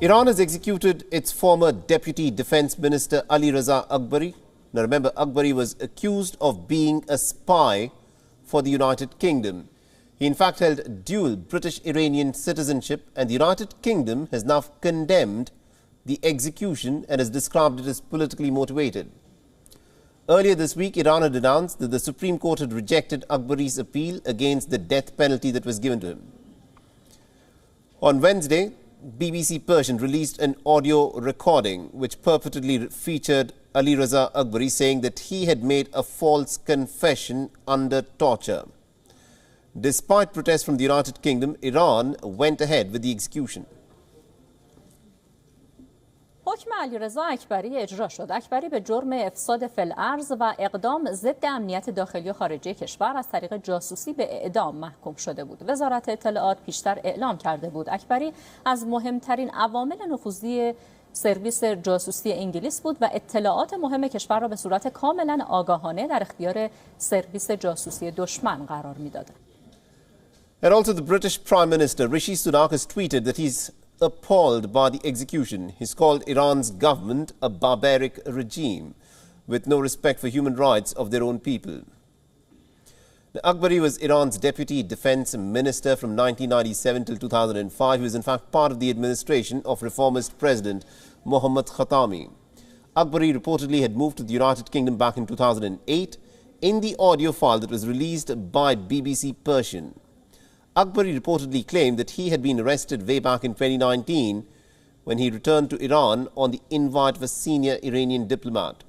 Iran has executed its former Deputy Defense Minister Alireza Akbari. Now remember, Akbari was accused of being a spy for the United Kingdom. He in fact held dual British-Iranian citizenship, and the United Kingdom has now condemned the execution and has described it as politically motivated. Earlier this week, Iran had announced that the Supreme Court had rejected Akbari's appeal against the death penalty that was given to him. On Wednesday, BBC Persian released an audio recording which purportedly featured Alireza Akbari saying that he had made a false confession under torture. Despite protests from the United Kingdom, Iran went ahead with the execution. حکم علیرضا اکبری اجرا شد. اکبری به جرم افساد فی‌الارض و اقدام ضد امنیت داخلی و خارجی کشور از طریق جاسوسی به اعدام محکوم شده بود. وزارت اطلاعات پیشتر اعلام کرده بود اکبری از مهمترین عوامل نفوذی سرویس جاسوسی انگلیس بود و اطلاعات مهم کشور را به صورت کاملا آگاهانه در اختیار سرویس جاسوسی دشمن قرار می‌داد. And also the British Prime Minister Rishi Sunak has tweeted that he's appalled by the execution. He's called Iran's government a barbaric regime with no respect for human rights of their own people. Now, Akbari was Iran's deputy defense minister from 1997 till 2005. He was in fact part of the administration of reformist President Mohammad Khatami. Akbari reportedly had moved to the United Kingdom back in 2008 in the audio file that was released by BBC Persian. Akbari reportedly claimed that he had been arrested way back in 2019 when he returned to Iran on the invite of a senior Iranian diplomat.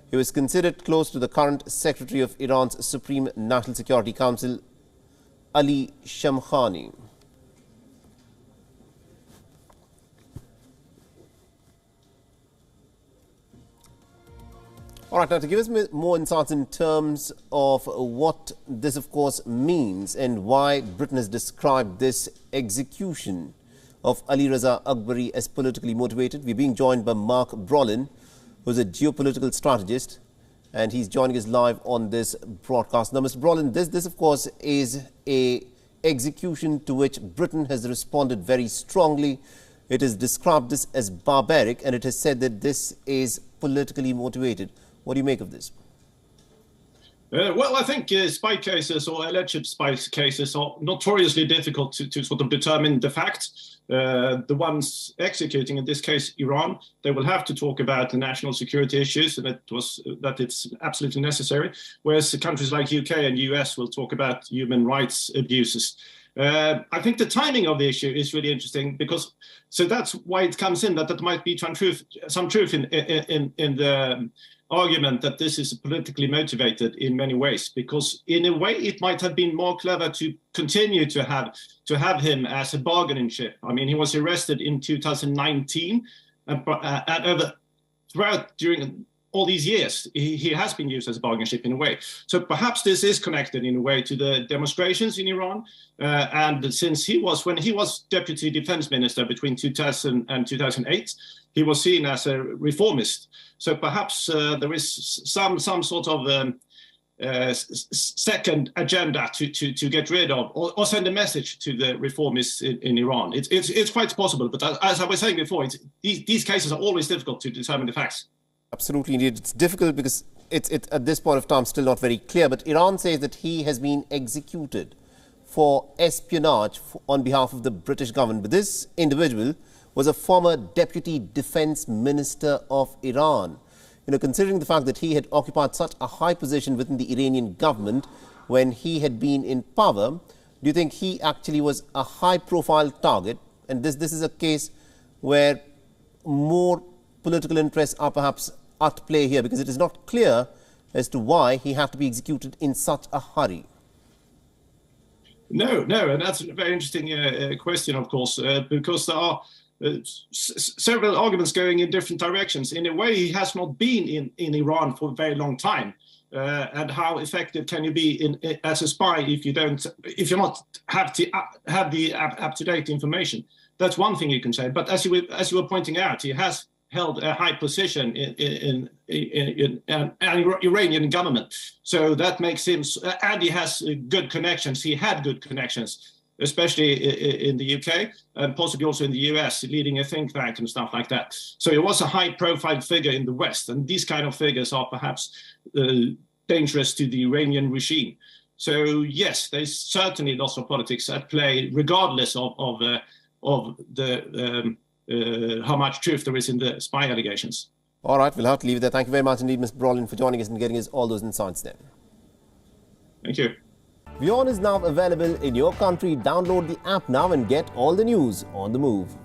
He was considered close to the current Secretary of Iran's Supreme National Security Council, Ali Shamkhani. All right, now to give us more insights in terms of what this, of course, means and why Britain has described this execution of Alireza Akbari as politically motivated, we're being joined by Mark Brolin, who's a geopolitical strategist, and he's joining us live on this broadcast. Now, Mr. Brolin, this of course, is an execution to which Britain has responded very strongly. It has described this as barbaric, and it has said that this is politically motivated. What do you make of this? Well, I think spy cases or alleged spy cases are notoriously difficult to sort of determine the facts. The ones executing, in this case, Iran, they will have to talk about the national security issues and that it's absolutely necessary, whereas countries like UK and US will talk about human rights abuses. I think the timing of the issue is really interesting because, so that's why it comes in that might be some truth in the argument that this is politically motivated in many ways, because in a way it might have been more clever to continue to have him as a bargaining chip. I mean, he was arrested in 2019 and throughout during all these years, he has been used as a bargaining chip in a way. So perhaps this is connected in a way to the demonstrations in Iran. And since when he was deputy defense minister between 2000 and 2008, he was seen as a reformist. So perhaps there is some sort of second agenda to get rid of or send a message to the reformists in Iran. It's quite possible, but as I was saying before, these cases are always difficult to determine the facts. Absolutely, indeed. It's difficult because it's at this point of time still not very clear. But Iran says that he has been executed for espionage on behalf of the British government. But this individual was a former deputy defense minister of Iran. You know, considering the fact that he had occupied such a high position within the Iranian government when he had been in power, do you think he actually was a high-profile target? And this is a case where more political interests are perhaps at play here, because it is not clear as to why he had to be executed in such a hurry. No, and that's a very interesting question, of course, because there are several arguments going in different directions. In a way, he has not been in Iran for a very long time. And how effective can you be as a spy if you not have the up-to-date information? That's one thing you can say. But as you were pointing out, he has held a high position in an Iranian government. So that makes him, and he has good connections. He had good connections. especially in the UK and possibly also in the US, leading a think tank and stuff like that. So he was a high-profile figure in the West, and these kind of figures are perhaps dangerous to the Iranian regime. So yes, there's certainly lots of politics at play, regardless of how much truth there is in the spy allegations. All right, we'll have to leave it there. Thank you very much indeed, Mr. Brolin, for joining us and getting us all those insights there. Thank you. WION is now available in your country. Download the app now and get all the news on the move.